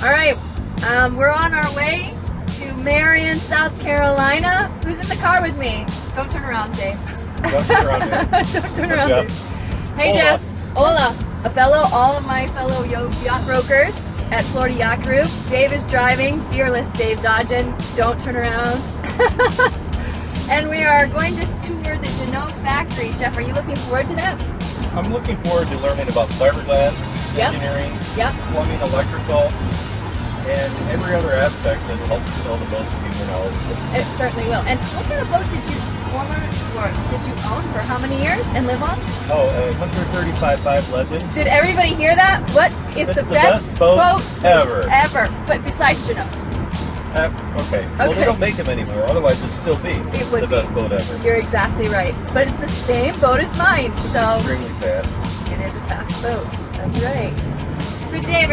All right, we're on our way to Marion, South Carolina. Who's in the car with me? Don't turn around, Dave. Don't turn around, Dave. Don't turn around, Dave. Hey, Hola. Jeff. Hola. All of my fellow yacht brokers at Florida Yacht Group. Dave is driving, fearless Dave dodging. Don't turn around. And we are going to tour the Jeanneau Factory. Jeff, are you looking forward to that? I'm looking forward to learning about fiberglass, Yep. engineering, Yep. plumbing, electrical, and every other aspect that will help to sell the boats and be more knowledgeable. It certainly will. And what kind of boat did you own for how many years and live on? Oh, 135.5 Legend. Did everybody hear that? What is It's the best boat ever. Ever, but besides Jeanneau's. Okay. Well, Okay. they don't make them anymore. Otherwise, it'd still be It would the best be. boat ever. You're exactly right. But it's the same boat as mine, It's so extremely fast. it is a fast boat. That's right. So Dave,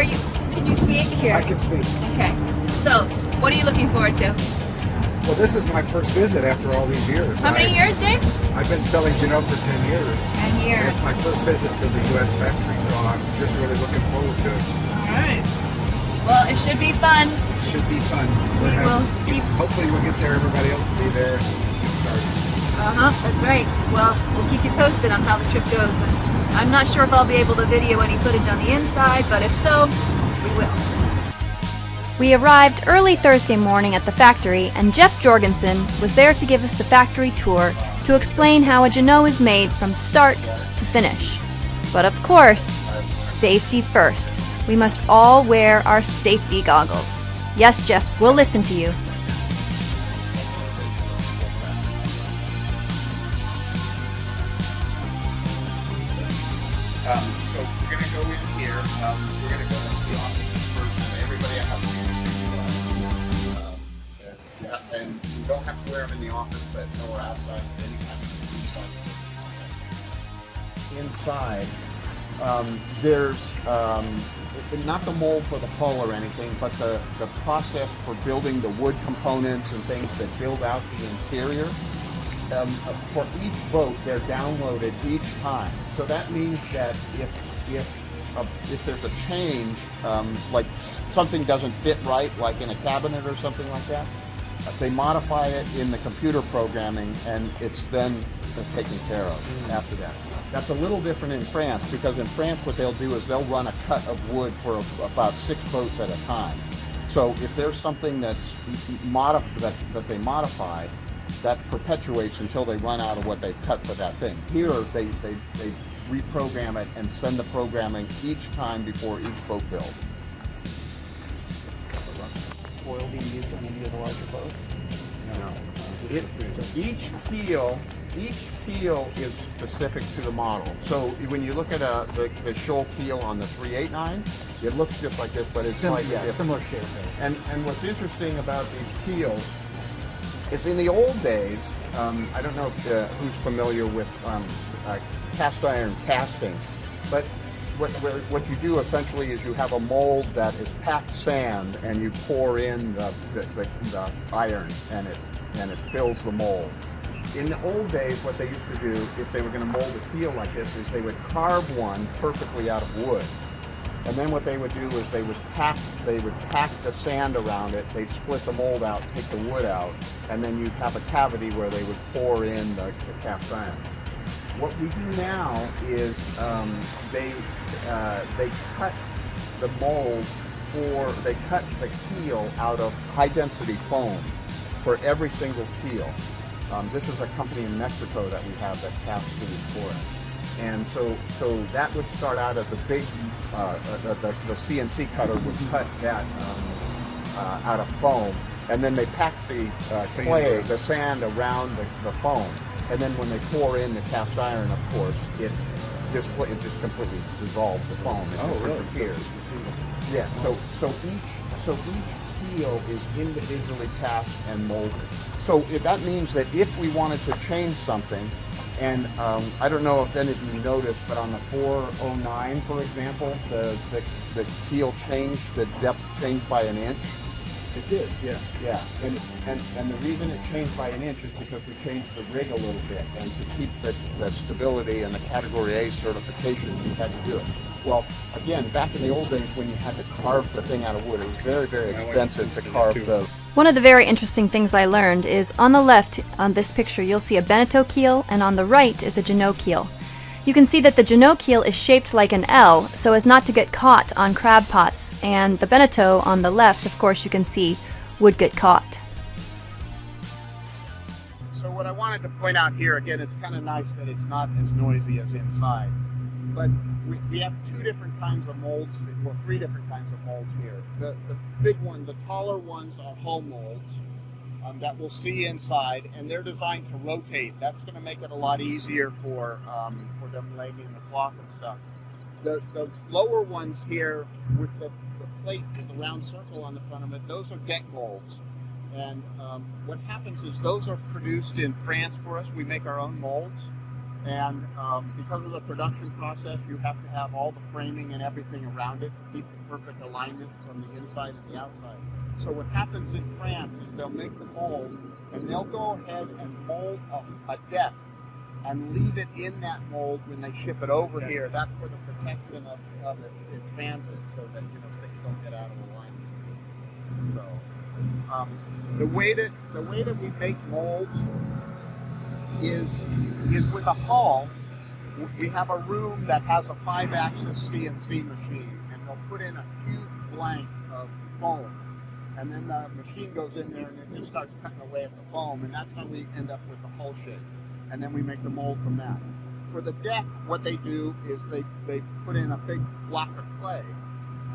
can you speak here? I can speak. Okay. So, what are you looking forward to? Well, this is my first visit after all these years. How many years, Dave? I've been selling Jeanneau for 10 years. 10 And years. it's my first visit to the U.S. factory, so I'm just really looking forward to it. All right. Well, it should be fun. It should be fun. We will keep. Hopefully we'll get there, everybody else will be there. That's right. Well, we'll keep you posted on how the trip goes. And I'm not sure if I'll be able to video any footage on the inside, but if so, we will. We arrived early Thursday morning at the factory, and Jeff Jorgensen was there to give us the factory tour to explain how a Jeanneau is made from start to finish. But of course, safety first. We must all wear our safety goggles. Yes, Jeff, we'll listen to you. So we're going to go in here. We're going to go into the offices first. Everybody has to and you don't have to wear them in the office, but nowhere outside anytime. Inside, there's not the mold for the hull or anything, but the process for building the wood components and things that build out the interior. For each boat, they're downloaded each time. So that means that if there's a change, like something doesn't fit right, like in a cabinet or something like that, they modify it in the computer programming, and it's then taken care of after that. That's a little different in France, because in France what they'll do is they'll run a cut of wood for about 6 boats at a time. So if there's something that they modify, that perpetuates until they run out of what they've cut for that thing. Here, they reprogram it and send the programming each time before each boat build. Oil being used on any of the larger boats? No. Each keel is specific to the model. So when you look at the shoal keel on the 389, it looks just like this, but it's slightly different. Similar shape. And what's interesting about these keels is in the old days, I don't know who's familiar with cast iron casting, but what you do essentially is you have a mold that is packed sand, and you pour in the iron, and it fills the mold. In the old days, what they used to do, if they were going to mold a keel like this, is they would carve one perfectly out of wood. And then what they would do is they would pack the sand around it, they'd split the mold out, take the wood out, and then you'd have a cavity where they would pour in the cast iron. What we do now is they cut the mold they cut the keel out of high density foam for every single keel. This is a company in Mexico that we have that casts these for us. And so that would start out as a big, the CNC cutter would cut that out of foam, and then they pack the clay, the sand around the foam, and then when they pour in the cast iron, of course, it just completely dissolves the foam. It disappears. Yeah. So each keel is individually cast and molded. So that means that if we wanted to change something, and I don't know if any of you noticed, but on the 409, for example, the keel changed, the depth changed by 1 inch. It did. Yeah. Yeah, and the reason it changed by an inch is because we changed the rig a little bit, and to keep the stability and the Category A certification, we had to do it. Well, again, back in the old days when you had to carve the thing out of wood, it was very, very expensive to carve the. One of the very interesting things I learned is on the left on this picture you'll see a Beneteau keel, and on the right is a Jeanneau keel. You can see that the Jeanneau keel is shaped like an L so as not to get caught on crab pots, and the Beneteau on the left, of course, you can see would get caught. So what I wanted to point out here, again, it's kind of nice that it's not as noisy as inside, but we have two different kinds of molds, or three different kinds of molds here. The big one, the taller ones are hull molds that we'll see inside, and they're designed to rotate. That's going to make it a lot easier for them laying in the cloth and stuff. The lower ones here with the plate with the round circle on the front of it, those are deck molds. And what happens is those are produced in France for us. We make our own molds. And because of the production process, you have to have all the framing and everything around it to keep the perfect alignment from the inside and the outside. So what happens in France is they'll make the mold, and they'll go ahead and mold a deck and leave it in that mold when they ship it over here. That's for the protection of it in transit, so that things don't get out of alignment. So the way that we make molds is with a hull. We have a room that has a 5-axis CNC machine, and they'll put in a huge blank of foam, and then the machine goes in there and it just starts cutting away at the foam, and that's how we end up with the hull shape, and then we make the mold from that. For the deck, what they do is they put in a big block of clay,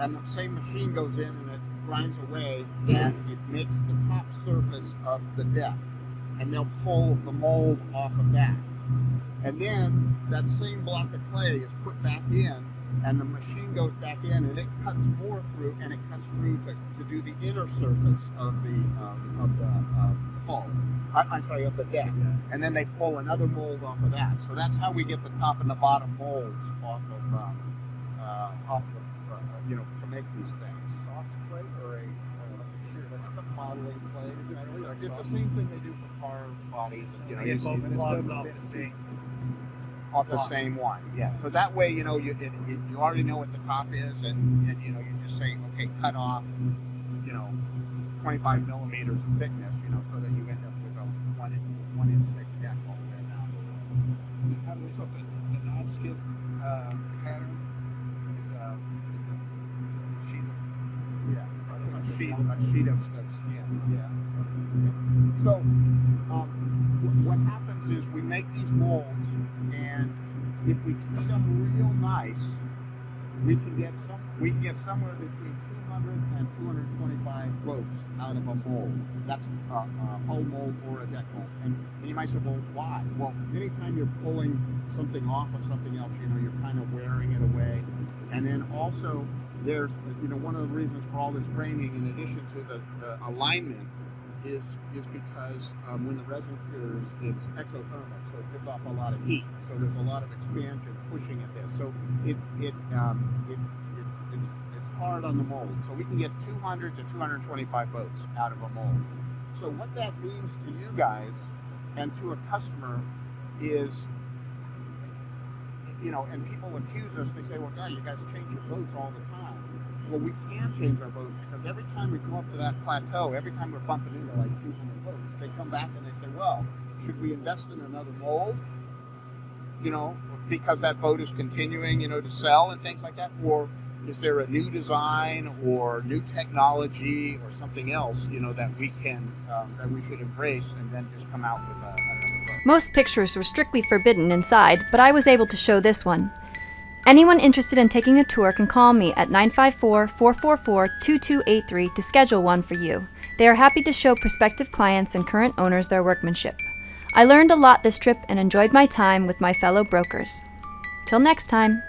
and the same machine goes in and it grinds away, and it makes the top surface of the deck, and they'll pull the mold off of that. And then that same block of clay is put back in, and the machine goes back in, and it cuts more through, and it cuts through to do the inner surface of the hull. I'm sorry, of the deck. And then they pull another mold off of that. So that's how we get the top and the bottom molds off of to make these things. Soft plate or a Modeling clay. Is it It's the same thing they do for car bodies. You Get see both plugs off the same. off the same one. Yeah. So that way, you already know what the top is, and you just say, okay, cut off, 25 millimeters of thickness, so that you end up with a one inch thick deck all the way down. How do they put the non-skid pattern? Is just a sheet of A sheet of skin. Yeah. So what happens is we make these molds, and if we treat them real nice, we can get somewhere between 200 and 225 boats out of a mold. That's a hull mold or a deck mold. And you might say, well, why? Well, anytime you're pulling something off of something else, you're kind of wearing it away. And then also, there's, one of the reasons for all this framing, in addition to the alignment, is because when the resin cures, it's exothermic, so it gives off a lot of heat. So there's a lot of expansion pushing at this. So it's hard on the mold. So we can get 200 to 225 boats out of a mold. So what that means to you guys and to a customer is, and people accuse us, they say, well, God, you guys change your boats all the time. Well, we can change our boats, because every time we go up to that plateau, every time we're bumping into like 200 boats, they come back and they say, well, should we invest in another mold? Because that boat is continuing, to sell and things like that? Or is there a new design or new technology or something else, that we can, that we should embrace, and then just come out with another boat? Most pictures were strictly forbidden inside, but I was able to show this one. Anyone interested in taking a tour can call me at 954-444-2283 to schedule one for you. They are happy to show prospective clients and current owners their workmanship. I learned a lot this trip and enjoyed my time with my fellow brokers. Till next time.